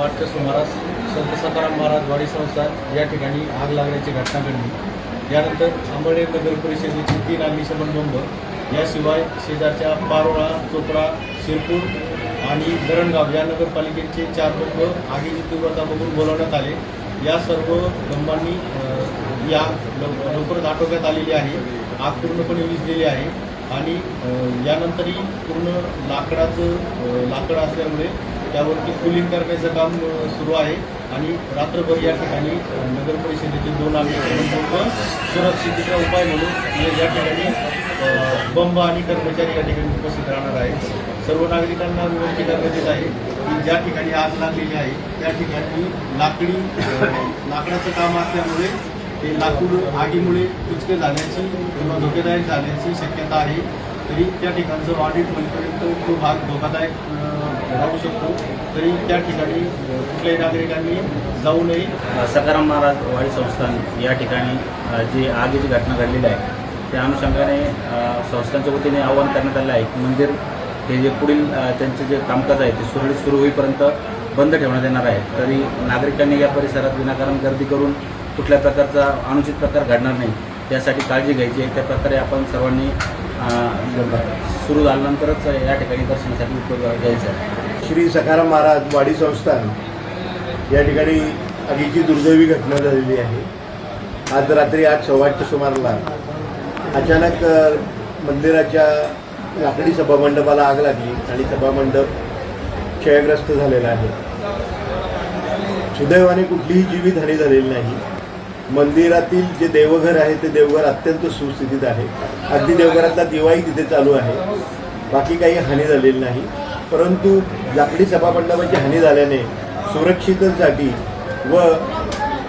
8च्या सुमारास संत सखाराम महाराज वाडी संस्थान या ठिकाणी आग लागण्याची घटना घडली। यानंतर अंबळनेर नगर परिषदेचे 3 अग्निशमन बंब याशिवाय शेजारच्या पारोळा, चोपडा, शिरपूर आणि धरणगाव या नगरपालिकेचे 4 बंब आगीची तीव्रता बघून बोलावण्यात आले। या सर्व बंबांनी या लवकरच आटोक्यात आलेली आहे। आग पूर्णपणे विझलेली आहे आणि यानंतरही पूर्ण लाकड असल्यामुळे त्यावरती कुलिंग करण्याचं काम सुरू आहे आणि रात्रभर या ठिकाणी नगर परिषदेचे 2 अग्निशमन बंब सुरक्षिततेचा उपाय म्हणून या ठिकाणी बंब आणि कर्मचारी या ठिकाणी उपस्थित राहणार आहेत। सर्व नागरिकांना विनंती करण्यात येत आहे की ज्या ठिकाणी आग लागलेली आहे त्या ठिकाणी लाकडाचं काम असल्यामुळे ते लाकूड आगीमुळे कुचके झाल्याची किंवा धोकेदायक झाल्याची शक्यता आहे। तरी त्या ठिकाणचं ऑडिट होईपर्यंत तो भाग धोकादायक राहू शकतो, तरी त्या ठिकाणी कुठल्याही नागरिकांनी जाऊ नये। सखाराम महाराज वाडी संस्थान या ठिकाणी जी आगीची घटना घडलेली आहे त्या अनुषंगाने संस्थांच्या वतीने आवाहन करण्यात आलं आहे की मंदिर हे जे पुढील त्यांचे जे कामकाज आहे ते सुरळीत सुरू होईपर्यंत बंद ठेवण्यात येणार आहे। तरी नागरिकांनी या परिसरात विनाकारण गर्दी करून कुठल्या प्रकारचा अनुचित प्रकार घडणार नाही त्यासाठी काळजी घ्यायची आहे। त्या प्रकारे आपण सर्वांनी सुरू झाल्यानंतरच या ठिकाणी दर्शनासाठी उपयोग घ्यायचा आहे। श्री सखाराम महाराज वाडी संस्थान या ठिकाणी आगीची दुर्दैवी घटना झालेली आहे। आज रात्री 8:15च्या सुमाराला अचानक मंदिराच्या लाकडी सभामंडपाला आग लागली आणि सभामंडप क्षयग्रस्त झालेला आहे। सुदैवाने कुठलीही जीवितहानी झालेली नाही। मंदिरातील जे देवघर आहे ते देवघर अत्यंत सुस्थितीत आहे। अगदी देवघरातला दिवाही तिथे चालू आहे, बाकी काही हानी झालेली नाही। परंतु लाकडी सभामंडपाची हानी झाल्याने सुरक्षिततेसाठी व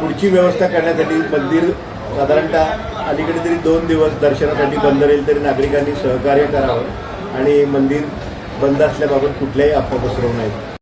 पुढची व्यवस्था करण्यासाठी मंदिर साधारणतः अलीकडे तरी 2 दिवस दर्शनासाठी बंद राहील, तरी नागरिकांनी सहकार्य करावं आणि मंदिर बंद असल्याबाबत कुठल्याही अफवा पसरवू नयेत।